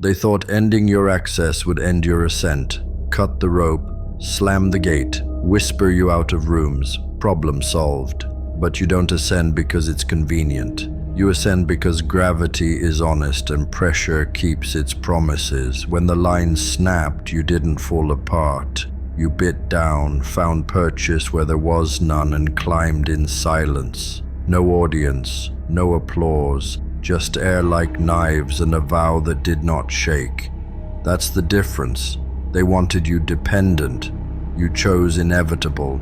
They thought ending your access would end your ascent. Cut the rope, slam the gate, whisper you out of rooms, problem solved. But you don't ascend because it's convenient. You ascend because gravity is honest and pressure keeps its promises. When the line snapped, you didn't fall apart. You bit down, found purchase where there was none, and climbed in silence. No audience, no applause, just air like knives and a vow that did not shake. That's the difference. They wanted you dependent. You chose inevitable.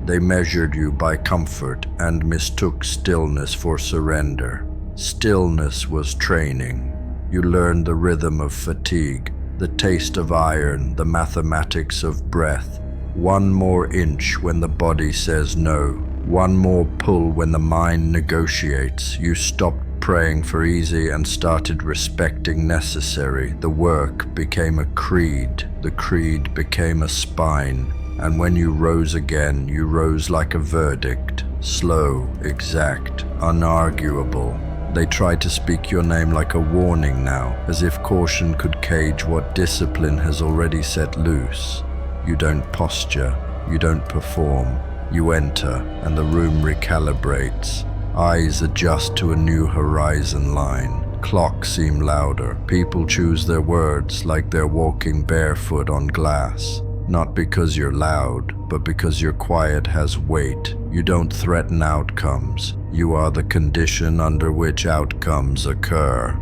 They measured you by comfort and mistook stillness for surrender. Stillness was training. You learned the rhythm of fatigue, the taste of iron, the mathematics of breath. One more inch when the body says no. One more pull when the mind negotiates. You stopped praying for easy and started respecting necessary. The work became a creed. The creed became a spine. And when you rose again, you rose like a verdict. Slow, exact, unarguable. They try to speak your name like a warning now, as if caution could cage what discipline has already set loose. You don't posture, you don't perform. You enter, and the room recalibrates. Eyes adjust to a new horizon line. Clocks seem louder. People choose their words like they're walking barefoot on glass. Not because you're loud, but because your quiet has weight. You don't threaten outcomes. You are the condition under which outcomes occur.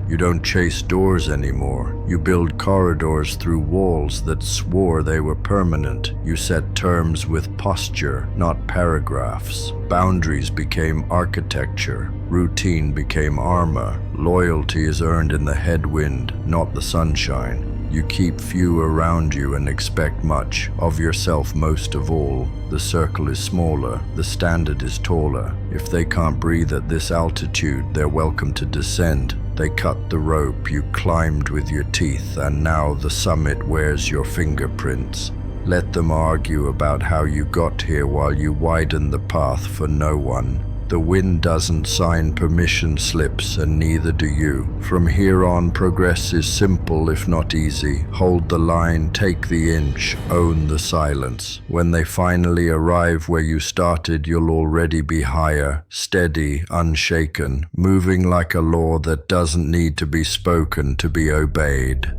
You don't chase doors anymore. You build corridors through walls that swore they were permanent. You set terms with posture, not paragraphs. Boundaries became architecture. Routine became armor. Loyalty is earned in the headwind, not the sunshine. You keep few around you and expect much of yourself most of all. The circle is smaller, the standard is taller. If they can't breathe at this altitude, they're welcome to descend. They cut the rope, you climbed with your teeth, and now the summit wears your fingerprints. Let them argue about how you got here while you widen the path for no one. The wind doesn't sign permission slips, and neither do you. From here on, progress is simple if not easy. Hold the line, take the inch, own the silence. When they finally arrive where you started, you'll already be higher, steady, unshaken, moving like a law that doesn't need to be spoken to be obeyed.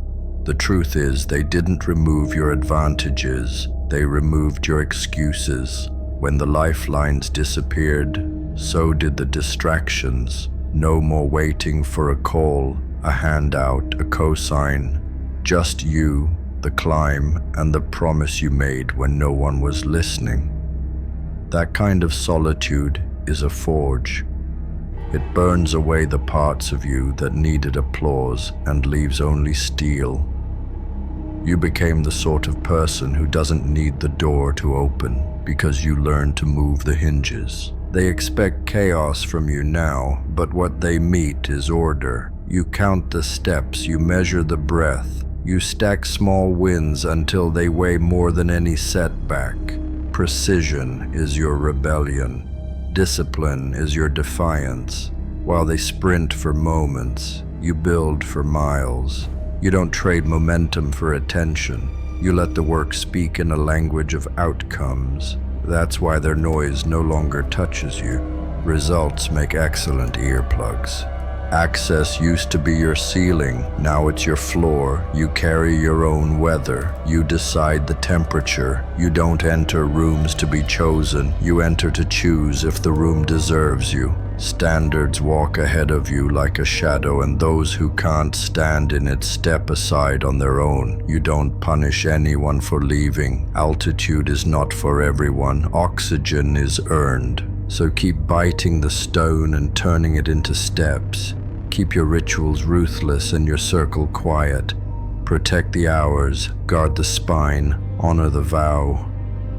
The truth is, they didn't remove your advantages, they removed your excuses. When the lifelines disappeared, so did the distractions. No more waiting for a call, a handout, a cosign. Just you, the climb, and the promise you made when no one was listening. That kind of solitude is a forge. It burns away the parts of you that needed applause and leaves only steel. You became the sort of person who doesn't need the door to open because you learned to move the hinges. They expect chaos from you now, but what they meet is order. You count the steps, you measure the breath, you stack small wins until they weigh more than any setback. Precision is your rebellion. Discipline is your defiance. While they sprint for moments, you build for miles. You don't trade momentum for attention. You let the work speak in a language of outcomes. That's why their noise no longer touches you. Results make excellent earplugs. Access used to be your ceiling, now it's your floor. You carry your own weather. You decide the temperature. You don't enter rooms to be chosen. You enter to choose if the room deserves you. Standards walk ahead of you like a shadow, and those who can't stand in it step aside on their own. You don't punish anyone for leaving. Altitude is not for everyone. Oxygen is earned. So keep biting the stone and turning it into steps. Keep your rituals ruthless and your circle quiet. Protect the hours, guard the spine, honor the vow.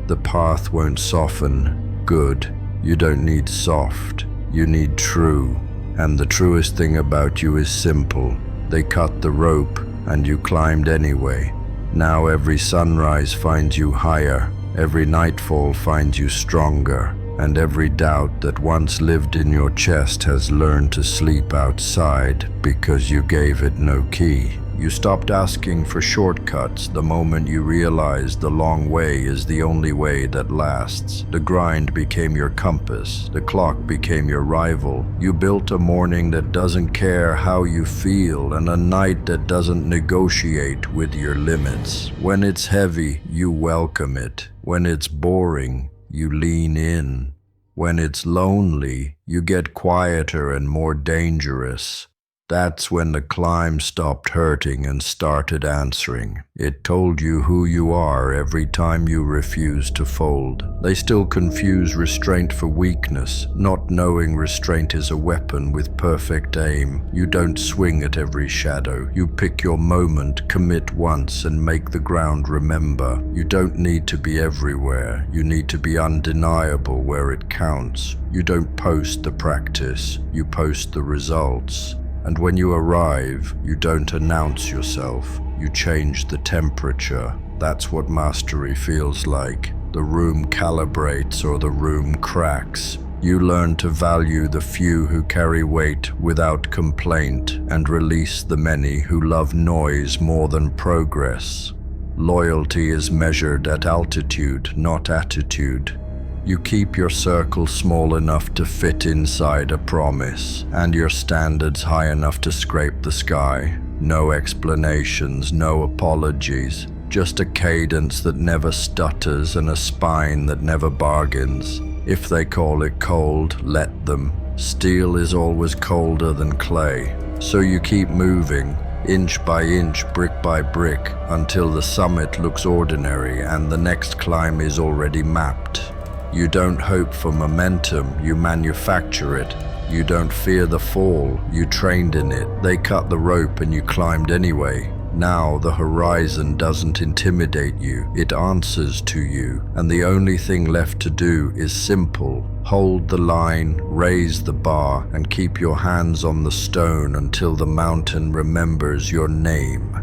The path won't soften. Good. You don't need soft. You need true. And the truest thing about you is simple. They cut the rope, and you climbed anyway. Now every sunrise finds you higher. Every nightfall finds you stronger. And every doubt that once lived in your chest has learned to sleep outside because you gave it no key. You stopped asking for shortcuts the moment you realized the long way is the only way that lasts. The grind became your compass. The clock became your rival. You built a morning that doesn't care how you feel and a night that doesn't negotiate with your limits. When it's heavy, you welcome it. When it's boring, you lean in. When it's lonely, you get quieter and more dangerous. That's when the climb stopped hurting and started answering. It told you who you are every time you refused to fold. They still confuse restraint for weakness, not knowing restraint is a weapon with perfect aim. You don't swing at every shadow. You pick your moment, commit once, and make the ground remember. You don't need to be everywhere. You need to be undeniable where it counts. You don't post the practice. You post the results. And when you arrive, you don't announce yourself, you change the temperature. That's what mastery feels like. The room calibrates or the room cracks. You learn to value the few who carry weight without complaint and release the many who love noise more than progress. Loyalty is measured at altitude, not attitude. You keep your circle small enough to fit inside a promise, and your standards high enough to scrape the sky. No explanations, no apologies, just a cadence that never stutters and a spine that never bargains. If they call it cold, let them. Steel is always colder than clay. So you keep moving, inch by inch, brick by brick, until the summit looks ordinary and the next climb is already mapped. You don't hope for momentum, you manufacture it. You don't fear the fall, you trained in it. They cut the rope and you climbed anyway. Now the horizon doesn't intimidate you, it answers to you. And the only thing left to do is simple. Hold the line, raise the bar, and keep your hands on the stone until the mountain remembers your name.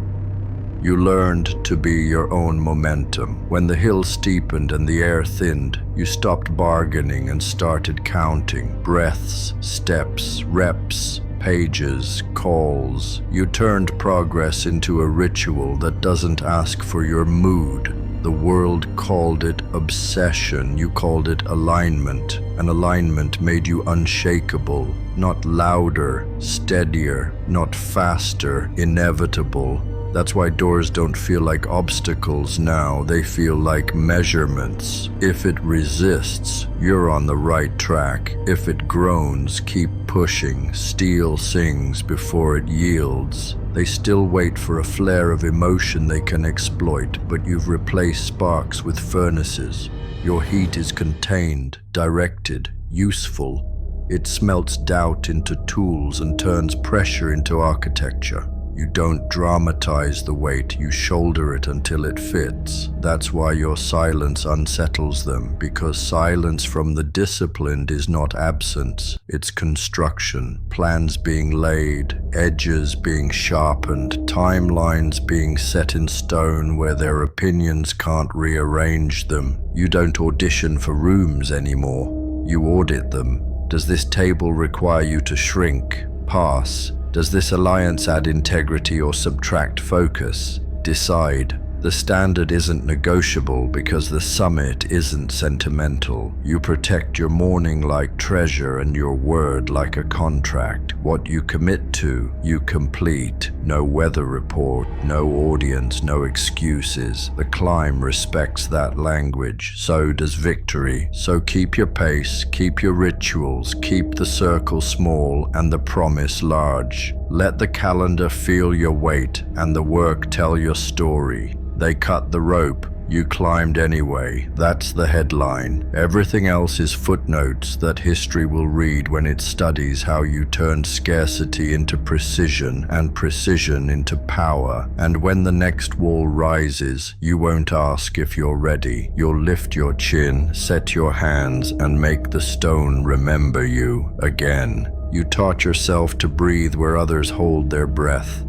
You learned to be your own momentum. When the hill steepened and the air thinned, you stopped bargaining and started counting. Breaths, steps, reps, pages, calls. You turned progress into a ritual that doesn't ask for your mood. The world called it obsession, you called it alignment. And alignment made you unshakable, not louder, steadier, not faster, inevitable. That's why doors don't feel like obstacles now, they feel like measurements. If it resists, you're on the right track. If it groans, keep pushing. Steel sings before it yields. They still wait for a flare of emotion they can exploit, but you've replaced sparks with furnaces. Your heat is contained, directed, useful. It smelts doubt into tools and turns pressure into architecture. You don't dramatize the weight, you shoulder it until it fits. That's why your silence unsettles them, because silence from the disciplined is not absence, it's construction. Plans being laid, edges being sharpened, timelines being set in stone where their opinions can't rearrange them. You don't audition for rooms anymore, you audit them. Does this table require you to shrink? Pass. Does this alliance add integrity or subtract focus? Decide. The standard isn't negotiable because the summit isn't sentimental. You protect your morning like treasure and your word like a contract. What you commit to, you complete. No weather report, no audience, no excuses. The climb respects that language. So does victory. So keep your pace, keep your rituals, keep the circle small and the promise large. Let the calendar feel your weight and the work tell your story. They cut the rope, you climbed anyway. That's the headline. Everything else is footnotes that history will read when it studies how you turned scarcity into precision and precision into power. And when the next wall rises, you won't ask if you're ready. You'll lift your chin, set your hands, and make the stone remember you again. You taught yourself to breathe where others hold their breath,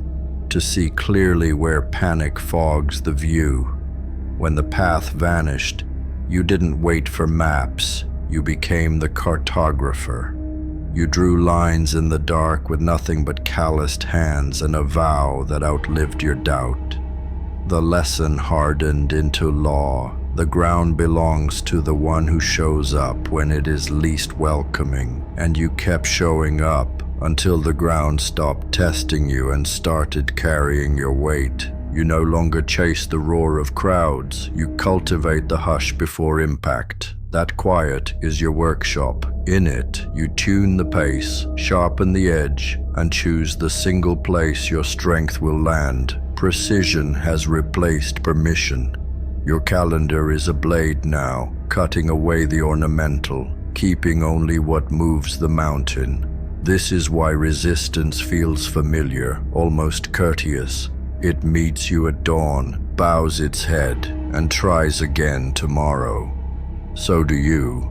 to see clearly where panic fogs the view. When the path vanished, you didn't wait for maps. You became the cartographer. You drew lines in the dark with nothing but calloused hands and a vow that outlived your doubt. The lesson hardened into law. The ground belongs to the one who shows up when it is least welcoming, and you kept showing up until the ground stopped testing you and started carrying your weight. You no longer chase the roar of crowds. You cultivate the hush before impact. That quiet is your workshop. In it, you tune the pace, sharpen the edge, and choose the single place your strength will land. Precision has replaced permission. Your calendar is a blade now, cutting away the ornamental, keeping only what moves the mountain. This is why resistance feels familiar, almost courteous. It meets you at dawn, bows its head, and tries again tomorrow. So do you.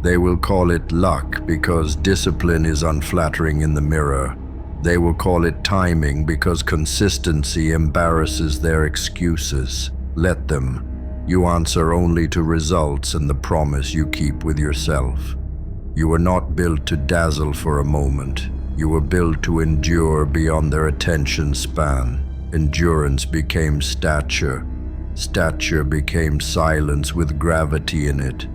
They will call it luck because discipline is unflattering in the mirror. They will call it timing because consistency embarrasses their excuses. Let them. You answer only to results and the promise you keep with yourself. You were not built to dazzle for a moment. You were built to endure beyond their attention span. Endurance became stature. Stature became silence with gravity in it.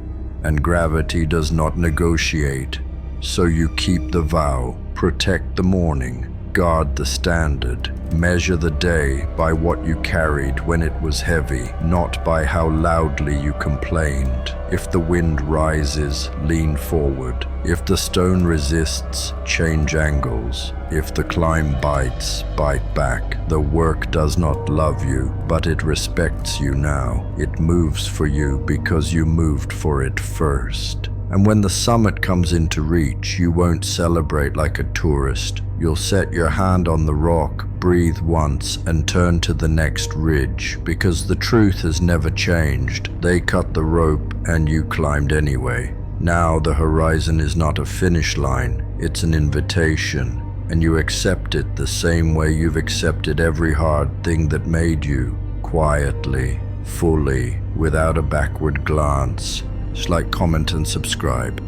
And gravity does not negotiate. So you keep the vow, protect the morning, guard the standard, measure the day by what you carried when it was heavy, not by how loudly you complained. If the wind rises, lean forward. If the stone resists, change angles. If the climb bites, bite back. The work does not love you, but it respects you now. It moves for you because you moved for it first. And when the summit comes into reach, you won't celebrate like a tourist. You'll set your hand on the rock, breathe once, and turn to the next ridge, because the truth has never changed. They cut the rope, and you climbed anyway. Now the horizon is not a finish line, it's an invitation, and you accept it the same way you've accepted every hard thing that made you, quietly, fully, without a backward glance. Just like, comment, and subscribe.